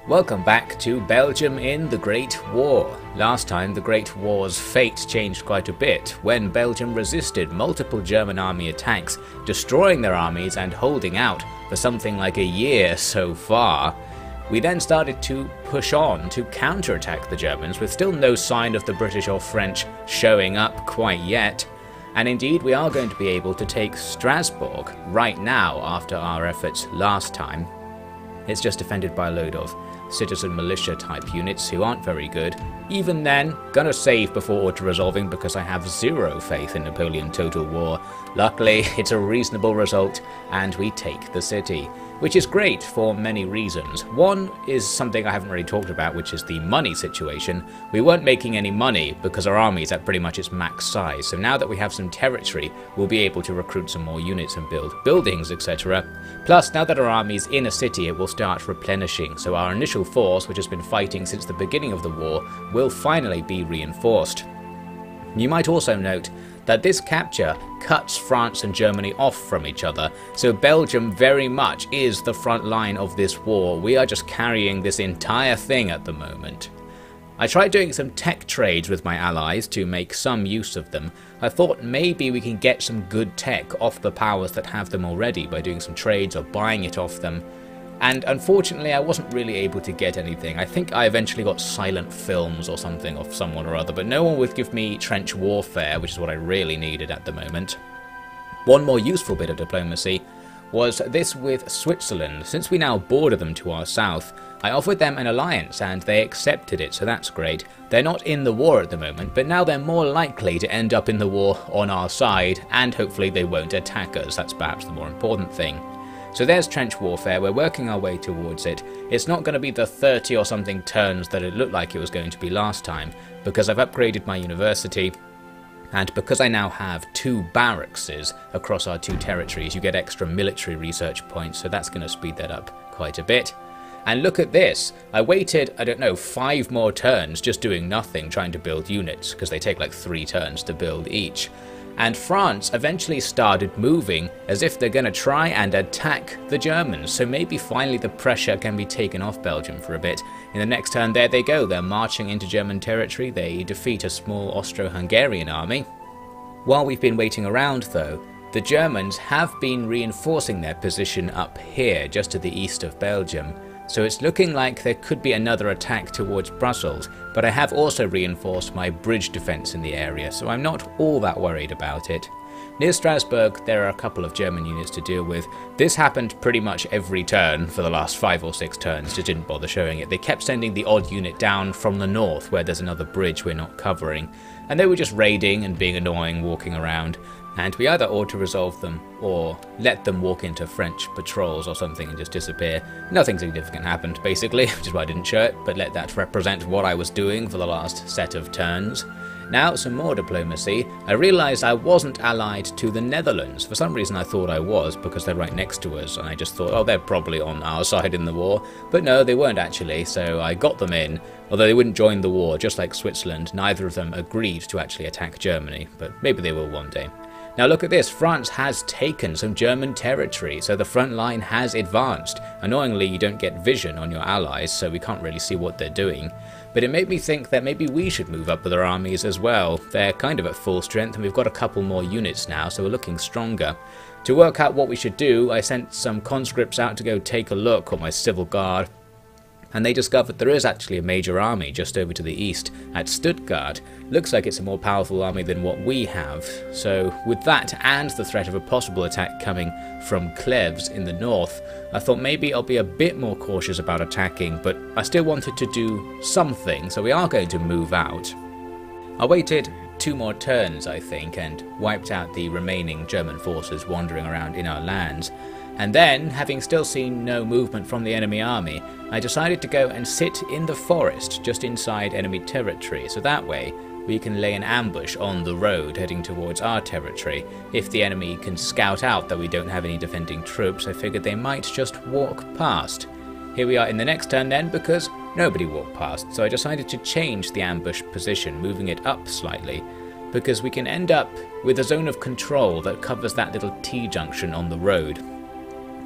Welcome back to Belgium in the Great War. Last time the Great War's fate changed quite a bit when Belgium resisted multiple German army attacks, destroying their armies and holding out for something like a year so far. We then started to push on to counterattack the Germans with still no sign of the British or French showing up quite yet. And indeed we are going to be able to take Strasbourg right now after our efforts last time. It's just defended by a load of citizen militia type units who aren't very good. Even then, gonna save before auto-resolving because I have zero faith in Napoleon Total War. Luckily, it's a reasonable result and we take the city, which is great for many reasons. One is something I haven't really talked about, which is the money situation. We weren't making any money because our army is at pretty much its max size, so now that we have some territory, we'll be able to recruit some more units and build buildings, etc. Plus, now that our army is in a city, it will start replenishing, so our initial force, which has been fighting since the beginning of the war, will finally be reinforced. You might also note that this capture cuts France and Germany off from each other, so Belgium very much is the front line of this war. We are just carrying this entire thing at the moment. I tried doing some tech trades with my allies to make some use of them. I thought maybe we can get some good tech off the powers that have them already by doing some trades or buying it off them. And unfortunately I wasn't really able to get anything. I think I eventually got silent films or something off someone or other, but no one would give me trench warfare, which is what I really needed at the moment. One more useful bit of diplomacy was this with Switzerland. Since we now border them to our south, I offered them an alliance and they accepted it, so that's great. They're not in the war at the moment, but now they're more likely to end up in the war on our side, and hopefully they won't attack us. That's perhaps the more important thing. So there's trench warfare, we're working our way towards it. It's not going to be the 30 or something turns that it looked like it was going to be last time, because I've upgraded my university, and because I now have 2 barracks across our 2 territories, you get extra military research points, so that's going to speed that up quite a bit. And look at this, I waited, I don't know, 5 more turns just doing nothing trying to build units, because they take like 3 turns to build each. And France eventually started moving as if they're going to try and attack the Germans, so maybe finally the pressure can be taken off Belgium for a bit. In the next turn, there they go, they're marching into German territory, they defeat a small Austro-Hungarian army. While we've been waiting around though, the Germans have been reinforcing their position up here, just to the east of Belgium. So it's looking like there could be another attack towards Brussels, but I have also reinforced my bridge defence in the area, so I'm not all that worried about it. Near Strasbourg there are a couple of German units to deal with. This happened pretty much every turn for the last 5 or 6 turns, just didn't bother showing it. They kept sending the odd unit down from the north where there's another bridge we're not covering, and they were just raiding and being annoying walking around. And we either auto-resolve them or let them walk into French patrols or something and just disappear. Nothing significant happened basically, which is why I didn't show it, but let that represent what I was doing for the last set of turns. Now some more diplomacy. I realised I wasn't allied to the Netherlands. For some reason I thought I was because they're right next to us, and I just thought, oh, they're probably on our side in the war. But no, they weren't actually, so I got them in. Although they wouldn't join the war, just like Switzerland, neither of them agreed to actually attack Germany, but maybe they will one day. Now look at this, France has taken some German territory, so the front line has advanced. Annoyingly, you don't get vision on your allies, so we can't really see what they're doing. But it made me think that maybe we should move up with our armies as well. They're kind of at full strength, and we've got a couple more units now, so we're looking stronger. To work out what we should do, I sent some conscripts out to go take a look at my civil guard, and they discovered there is actually a major army just over to the east at Stuttgart. Looks like it's a more powerful army than what we have. So with that and the threat of a possible attack coming from Cleves in the north, I thought maybe I'll be a bit more cautious about attacking, but I still wanted to do something, so we are going to move out. I waited 2 more turns, I think, and wiped out the remaining German forces wandering around in our lands. And then, having still seen no movement from the enemy army, I decided to go and sit in the forest just inside enemy territory, so that way we can lay an ambush on the road heading towards our territory. If the enemy can scout out that we don't have any defending troops, I figured they might just walk past. Here we are in the next turn then, because nobody walked past, so I decided to change the ambush position, moving it up slightly, because we can end up with a zone of control that covers that little T-junction on the road.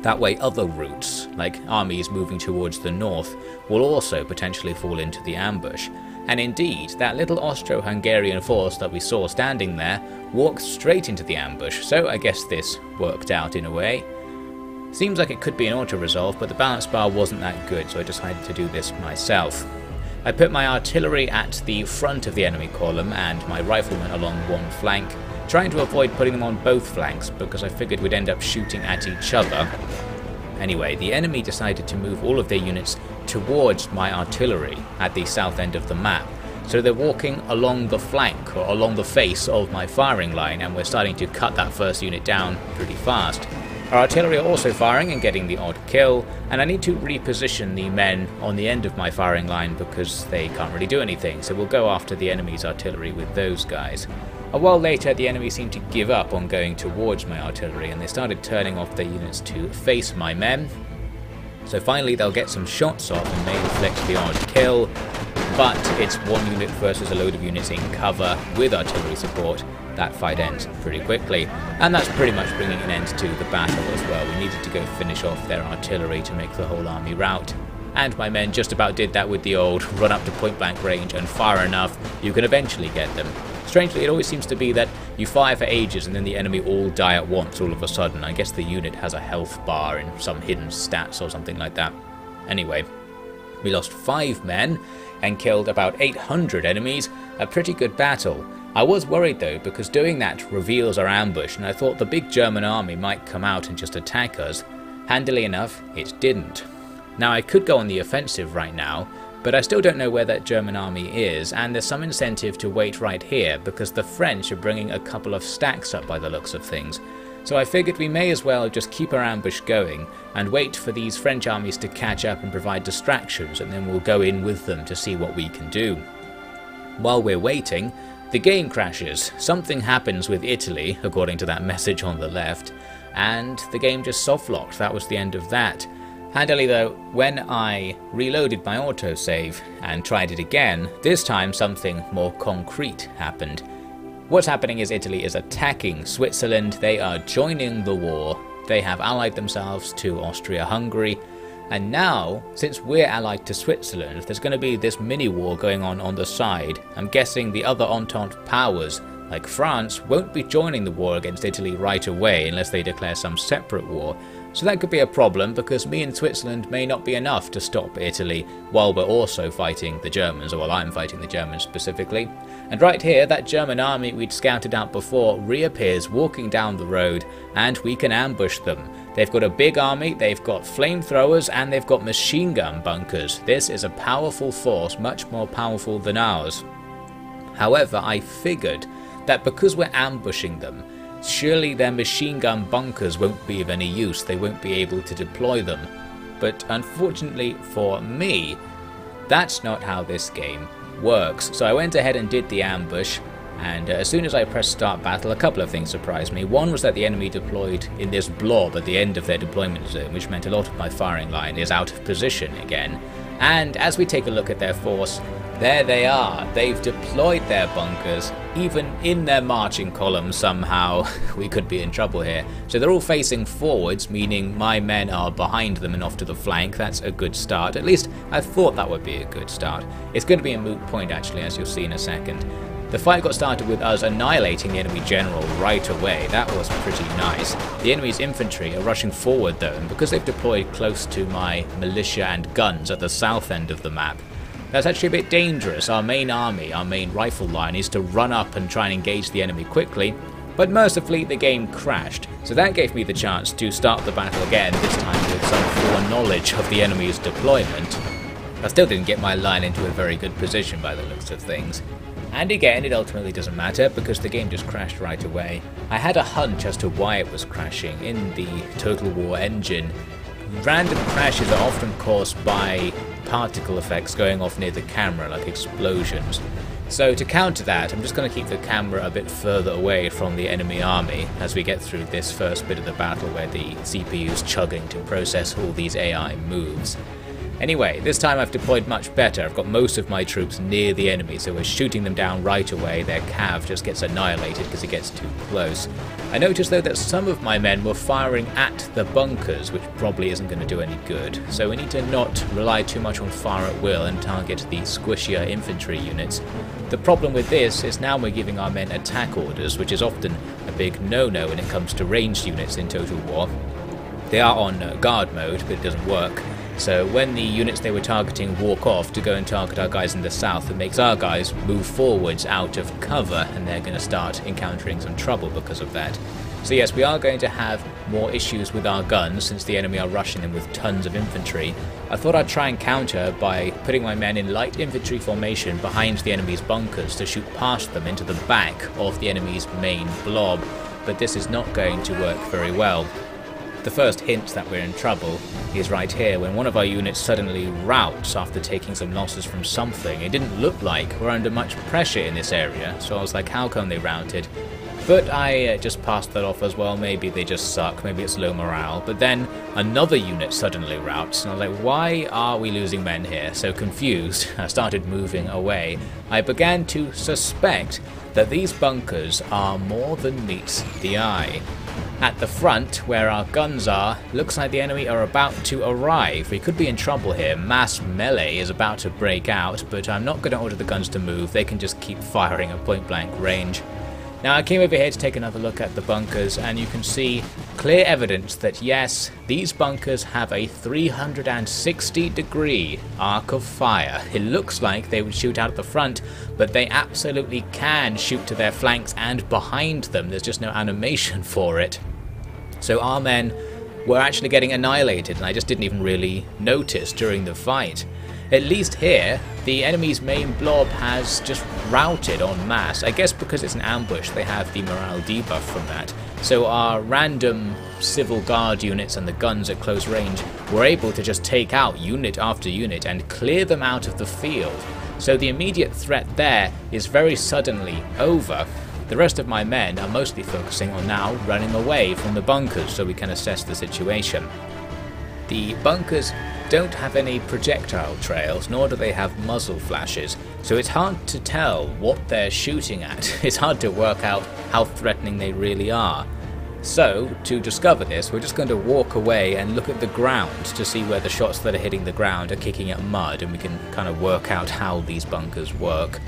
That way other routes, like armies moving towards the north, will also potentially fall into the ambush. And indeed, that little Austro-Hungarian force that we saw standing there walked straight into the ambush, so I guess this worked out in a way. Seems like it could be an auto-resolve, but the balance bar wasn't that good, so I decided to do this myself. I put my artillery at the front of the enemy column and my riflemen along one flank, trying to avoid putting them on both flanks because I figured we'd end up shooting at each other. Anyway, the enemy decided to move all of their units towards my artillery at the south end of the map. So they're walking along the flank, or along the face of my firing line, and we're starting to cut that first unit down pretty fast. Our artillery are also firing and getting the odd kill, and I need to reposition the men on the end of my firing line because they can't really do anything, so we'll go after the enemy's artillery with those guys. A while later, the enemy seemed to give up on going towards my artillery, and they started turning off their units to face my men. So finally they'll get some shots off and may inflict the odd kill, but it's one unit versus a load of units in cover with artillery support. That fight ends pretty quickly, and that's pretty much bringing an end to the battle as well. We needed to go finish off their artillery to make the whole army rout, and my men just about did that with the old run up to point blank range and fire enough you can eventually get them. Strangely, it always seems to be that you fire for ages and then the enemy all die at once all of a sudden. I guess the unit has a health bar in some hidden stats or something like that. Anyway, we lost 5 men and killed about 800 enemies, a pretty good battle. I was worried though, because doing that reveals our ambush, and I thought the big German army might come out and just attack us. Handily enough, it didn't. Now I could go on the offensive right now, but I still don't know where that German army is, and there's some incentive to wait right here because the French are bringing a couple of stacks up by the looks of things. So I figured we may as well just keep our ambush going and wait for these French armies to catch up and provide distractions, and then we'll go in with them to see what we can do. While we're waiting, the game crashes. Something happens with Italy, according to that message on the left, and the game just softlocked. That was the end of that. Handily though, when I reloaded my autosave and tried it again, this time something more concrete happened. What's happening is Italy is attacking Switzerland, they are joining the war, they have allied themselves to Austria-Hungary, and now, since we're allied to Switzerland, there's going to be this mini-war going on the side. I'm guessing the other Entente powers, like France, won't be joining the war against Italy right away unless they declare some separate war. So that could be a problem because me and Switzerland may not be enough to stop Italy while we're also fighting the Germans, or while I'm fighting the Germans specifically. And right here, that German army we'd scouted out before reappears walking down the road, and we can ambush them. They've got a big army, they've got flamethrowers, and they've got machine gun bunkers. This is a powerful force, much more powerful than ours. However, I figured that because we're ambushing them, surely their machine gun bunkers won't be of any use, they won't be able to deploy them. But unfortunately for me, that's not how this game works. So I went ahead and did the ambush, and as soon as I pressed start battle, a couple of things surprised me. One was that the enemy deployed in this blob at the end of their deployment zone, which meant a lot of my firing line is out of position again. And as we take a look at their force, there they are. They've deployed their bunkers, even in their marching column somehow. We could be in trouble here. So they're all facing forwards, meaning my men are behind them and off to the flank. That's a good start. At least I thought that would be a good start. It's going to be a moot point actually, as you'll see in a second. The fight got started with us annihilating the enemy general right away. That was pretty nice. The enemy's infantry are rushing forward though, and because they've deployed close to my militia and guns at the south end of the map, that's actually a bit dangerous. Our main army, our main rifle line, is to run up and try and engage the enemy quickly, but mercifully the game crashed, so that gave me the chance to start the battle again, this time with some foreknowledge of the enemy's deployment. I still didn't get my line into a very good position by the looks of things. And again, it ultimately doesn't matter because the game just crashed right away. I had a hunch as to why it was crashing in the Total War engine. Random crashes are often caused by particle effects going off near the camera, like explosions. So to counter that, I'm just going to keep the camera a bit further away from the enemy army as we get through this first bit of the battle where the CPU is chugging to process all these AI moves. Anyway, this time I've deployed much better. I've got most of my troops near the enemy, so we're shooting them down right away. Their cav just gets annihilated because it gets too close. I noticed though that some of my men were firing at the bunkers, which probably isn't going to do any good. So we need to not rely too much on fire at will and target the squishier infantry units. The problem with this is now we're giving our men attack orders, which is often a big no-no when it comes to ranged units in Total War. They are on guard mode, but it doesn't work. So when the units they were targeting walk off to go and target our guys in the south, it makes our guys move forwards out of cover, and they're going to start encountering some trouble because of that. So yes, we are going to have more issues with our guns since the enemy are rushing them with tons of infantry. I thought I'd try and counter by putting my men in light infantry formation behind the enemy's bunkers to shoot past them into the back of the enemy's main blob, but this is not going to work very well. The first hint that we're in trouble is right here, when one of our units suddenly routs after taking some losses from something. It didn't look like we're under much pressure in this area, so I was like, how come they routed? But I just passed that off as well. Maybe they just suck, maybe it's low morale. But then another unit suddenly routs, and I was like, why are we losing men here? So confused, I started moving away. I began to suspect that these bunkers are more than meets the eye. At the front, where our guns are, looks like the enemy are about to arrive. We could be in trouble here. Mass melee is about to break out, but I'm not going to order the guns to move. They can just keep firing at point blank range. Now I came over here to take another look at the bunkers, and you can see clear evidence that yes, these bunkers have a 360-degree arc of fire. It looks like they would shoot out at the front, but they absolutely can shoot to their flanks and behind them. There's just no animation for it. So our men were actually getting annihilated, and I just didn't even really notice during the fight. At least here, the enemy's main blob has just routed en masse. I guess because it's an ambush, they have the morale debuff from that. So our random civil guard units and the guns at close range were able to just take out unit after unit and clear them out of the field. So the immediate threat there is very suddenly over. The rest of my men are mostly focusing on now running away from the bunkers so we can assess the situation. The bunkers don't have any projectile trails, nor do they have muzzle flashes, so it's hard to tell what they're shooting at. It's hard to work out how threatening they really are. So, to discover this, we're just going to walk away and look at the ground to see where the shots that are hitting the ground are kicking at mud, and we can kind of work out how these bunkers work.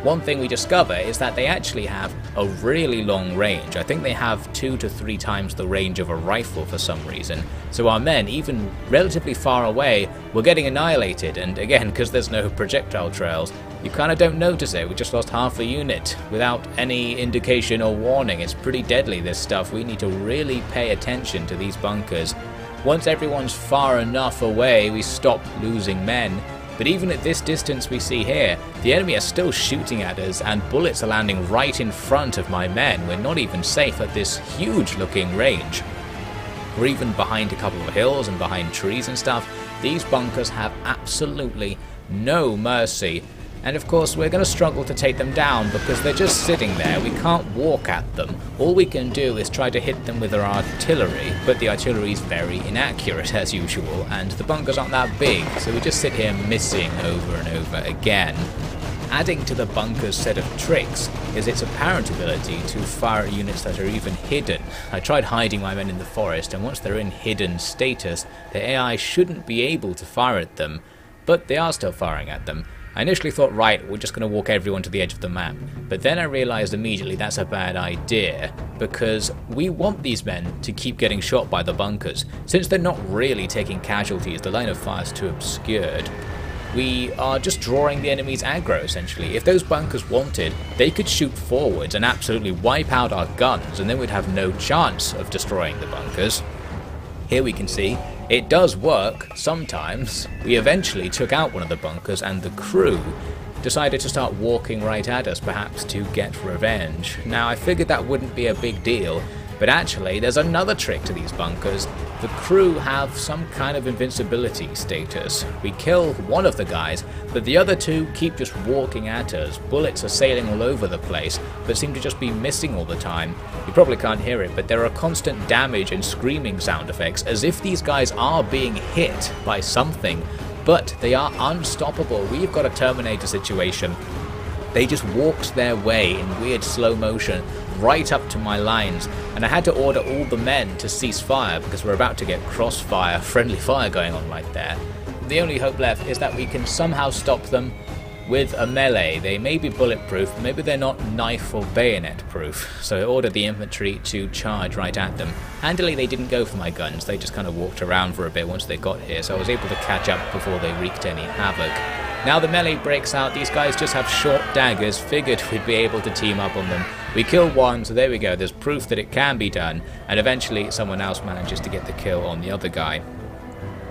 One thing we discover is that they actually have a really long range. I think they have 2 to 3 times the range of a rifle for some reason. So our men, even relatively far away, were getting annihilated, and again, because there's no projectile trails, you kind of don't notice it. We just lost half a unit without any indication or warning. It's pretty deadly, this stuff. We need to really pay attention to these bunkers. Once everyone's far enough away, we stop losing men. But even at this distance we see here, the enemy are still shooting at us and bullets are landing right in front of my men. We're not even safe at this huge looking range. We're even behind a couple of hills and behind trees and stuff. These bunkers have absolutely no mercy. And of course we're going to struggle to take them down because they're just sitting there. We can't walk at them. All we can do is try to hit them with our artillery, but the artillery is very inaccurate as usual, and the bunkers aren't that big, so we just sit here missing over and over again. Adding to the bunker's set of tricks is its apparent ability to fire at units that are even hidden. I tried hiding my men in the forest, and once they're in hidden status, the AI shouldn't be able to fire at them, but they are still firing at them. I initially thought, right, we're just going to walk everyone to the edge of the map, but then I realised immediately that's a bad idea, because we want these men to keep getting shot by the bunkers. Since they're not really taking casualties, the line of fire is too obscured. We are just drawing the enemy's aggro, essentially. If those bunkers wanted, they could shoot forwards and absolutely wipe out our guns, and then we'd have no chance of destroying the bunkers. Here we can see it does work sometimes. We eventually took out one of the bunkers, and the crew decided to start walking right at us, perhaps to get revenge. Now I figured that wouldn't be a big deal, but actually there's another trick to these bunkers, the crew have some kind of invincibility status. We kill one of the guys, but the other two keep just walking at us. Bullets are sailing all over the place, but seem to just be missing all the time. You probably can't hear it, but there are constant damage and screaming sound effects, as if these guys are being hit by something, but they are unstoppable. We've got a Terminator situation. They just walked their way in weird slow motion right up to my lines, and I had to order all the men to cease fire because we're about to get crossfire, friendly fire going on right there. The only hope left is that we can somehow stop them with a melee. They may be bulletproof, maybe they're not knife or bayonet proof, so I ordered the infantry to charge right at them. Handily they didn't go for my guns, they just kind of walked around for a bit once they got here, so I was able to catch up before they wreaked any havoc. Now the melee breaks out, these guys just have short daggers, figured we'd be able to team up on them. We kill one, so there we go, there's proof that it can be done, and eventually someone else manages to get the kill on the other guy.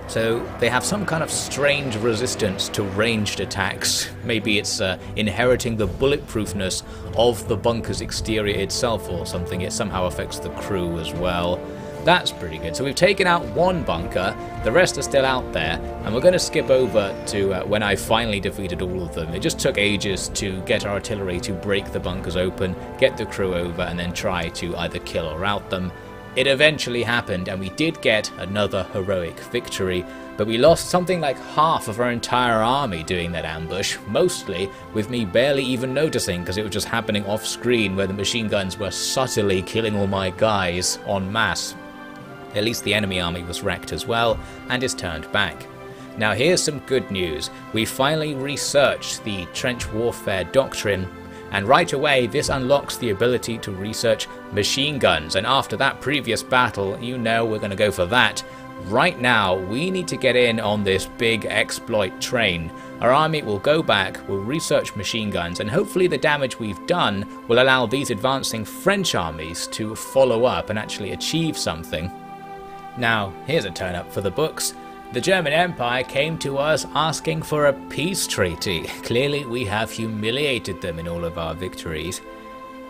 So they have some kind of strange resistance to ranged attacks. Maybe it's inheriting the bulletproofness of the bunker's exterior itself or something. It somehow affects the crew as well. That's pretty good. So we've taken out one bunker, the rest are still out there, and we're going to skip over to when I finally defeated all of them. It just took ages to get our artillery to break the bunkers open, get the crew over, and then try to either kill or rout them. It eventually happened, and we did get another heroic victory, but we lost something like half of our entire army doing that ambush, mostly with me barely even noticing because it was just happening off screen where the machine guns were subtly killing all my guys en masse. At least the enemy army was wrecked as well, and is turned back. Now here's some good news. We finally researched the trench warfare doctrine, and right away this unlocks the ability to research machine guns, and after that previous battle, you know we're going to go for that. Right now we need to get in on this big exploit train. Our army will go back, will research machine guns, and hopefully the damage we've done will allow these advancing French armies to follow up and actually achieve something. Now, here's a turn up for the books. The German Empire came to us asking for a peace treaty. Clearly we have humiliated them in all of our victories.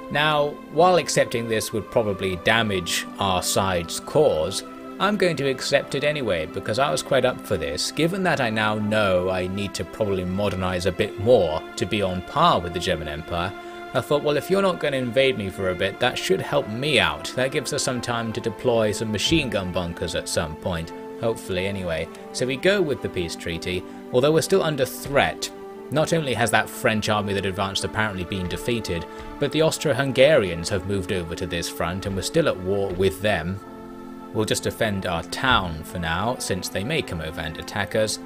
Now, while accepting this would probably damage our side's cause, I'm going to accept it anyway because I was quite up for this. Given that I now know I need to probably modernize a bit more to be on par with the German Empire, I thought, well, if you're not going to invade me for a bit, that should help me out. That gives us some time to deploy some machine gun bunkers at some point. Hopefully anyway. So we go with the peace treaty, although we're still under threat. Not only has that French army that advanced apparently been defeated, but the Austro-Hungarians have moved over to this front and we're still at war with them. We'll just defend our town for now, since they may come over and attack us.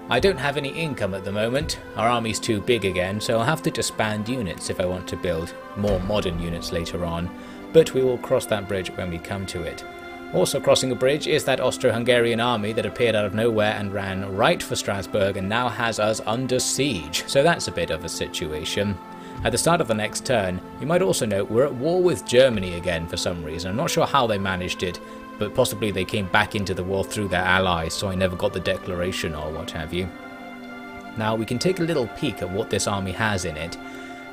I don't have any income at the moment, our army's too big again, so I'll have to disband units if I want to build more modern units later on, but we will cross that bridge when we come to it. Also crossing the bridge is that Austro-Hungarian army that appeared out of nowhere and ran right for Strasbourg and now has us under siege, so that's a bit of a situation. At the start of the next turn, you might also note we're at war with Germany again for some reason. I'm not sure how they managed it, but possibly they came back into the war through their allies, so I never got the declaration or what have you. Now we can take a little peek at what this army has in it,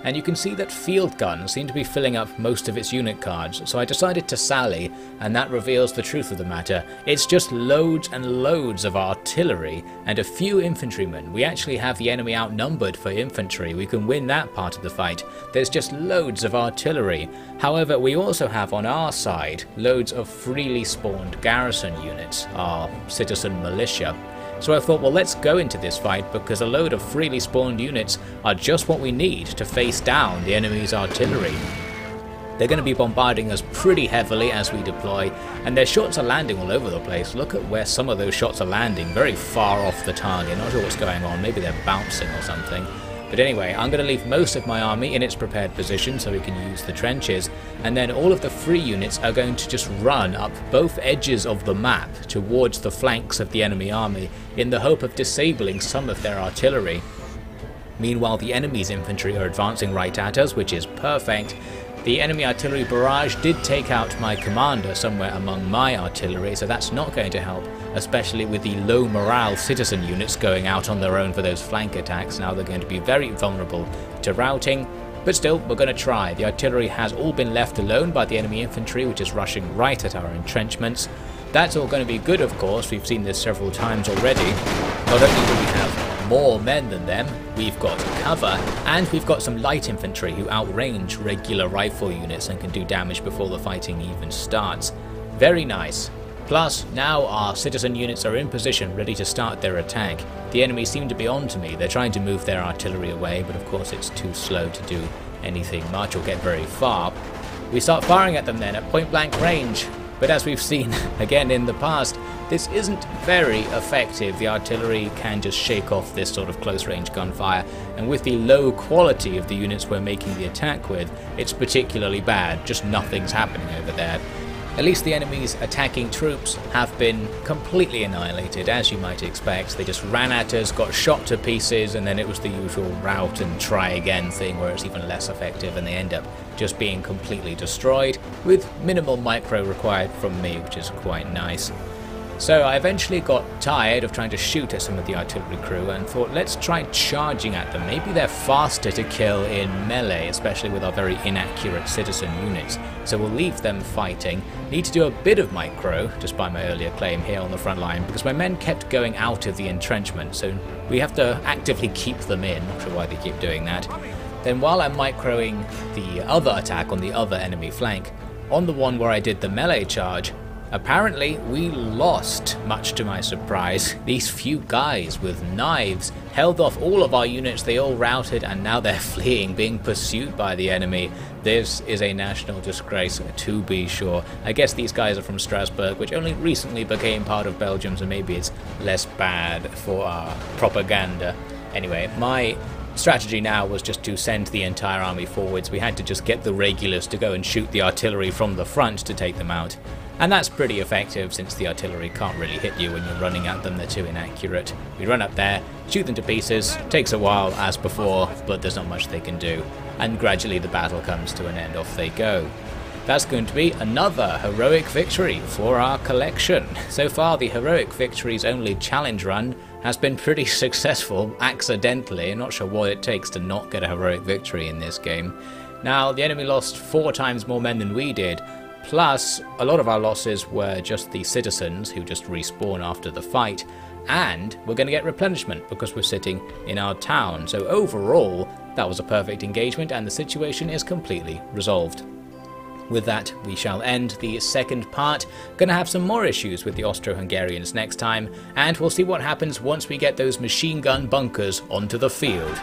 and you can see that field guns seem to be filling up most of its unit cards, so I decided to sally, and that reveals the truth of the matter. It's just loads and loads of artillery and a few infantrymen. We actually have the enemy outnumbered for infantry, we can win that part of the fight. There's just loads of artillery. However, we also have on our side loads of freely spawned garrison units, our citizen militia. So I thought, well, let's go into this fight because a load of freely spawned units are just what we need to face down the enemy's artillery. They're going to be bombarding us pretty heavily as we deploy, and their shots are landing all over the place. Look at where some of those shots are landing, very far off the target. Not sure what's going on, maybe they're bouncing or something. But anyway, I'm going to leave most of my army in its prepared position so we can use the trenches, and then all of the free units are going to just run up both edges of the map towards the flanks of the enemy army in the hope of disabling some of their artillery. Meanwhile, the enemy's infantry are advancing right at us, which is perfect. The enemy artillery barrage did take out my commander somewhere among my artillery, so that's not going to help, especially with the low morale citizen units going out on their own for those flank attacks. Now they're going to be very vulnerable to routing, but still, we're going to try. The artillery has all been left alone by the enemy infantry, which is rushing right at our entrenchments. That's all going to be good, of course. We've seen this several times already. Not only do we have more men than them, we've got cover, and we've got some light infantry who outrange regular rifle units and can do damage before the fighting even starts. Very nice. Plus, now our citizen units are in position, ready to start their attack. The enemy seem to be on to me. They're trying to move their artillery away, but of course it's too slow to do anything much or get very far. We start firing at them then at point blank range, but as we've seen again in the past, this isn't very effective. The artillery can just shake off this sort of close range gunfire, and with the low quality of the units we're making the attack with, it's particularly bad. Just nothing's happening over there. At least the enemy's attacking troops have been completely annihilated, as you might expect. They just ran at us, got shot to pieces, and then it was the usual rout and try again thing where it's even less effective, and they end up just being completely destroyed with minimal micro required from me, which is quite nice. So I eventually got tired of trying to shoot at some of the artillery crew and thought, let's try charging at them. Maybe they're faster to kill in melee, especially with our very inaccurate citizen units. So we'll leave them fighting. Need to do a bit of micro, despite my earlier claim here on the front line, because my men kept going out of the entrenchment, so we have to actively keep them in. Not sure why they keep doing that. Then while I'm microing the other attack on the other enemy flank, on the one where I did the melee charge, apparently we lost, much to my surprise. These few guys with knives held off all of our units. They all routed, and now they're fleeing, being pursued by the enemy. This is a national disgrace, to be sure. I guess these guys are from Strasbourg, which only recently became part of Belgium, so maybe it's less bad for our propaganda. Anyway, my strategy now was just to send the entire army forwards. We had to just get the regulars to go and shoot the artillery from the front to take them out. And that's pretty effective, since the artillery can't really hit you when you're running at them. They're too inaccurate. We run up there, shoot them to pieces. Takes a while as before, but there's not much they can do. And gradually the battle comes to an end. Off they go. That's going to be another heroic victory for our collection. So far, the heroic victory's only challenge run has been pretty successful, accidentally. I'm not sure what it takes to not get a heroic victory in this game. Now, the enemy lost 4 times more men than we did, plus a lot of our losses were just the citizens who just respawn after the fight, and we're going to get replenishment because we're sitting in our town. So overall, that was a perfect engagement, and the situation is completely resolved. With that, we shall end the second part. Gonna have some more issues with the Austro-Hungarians next time, and we'll see what happens once we get those machine gun bunkers onto the field.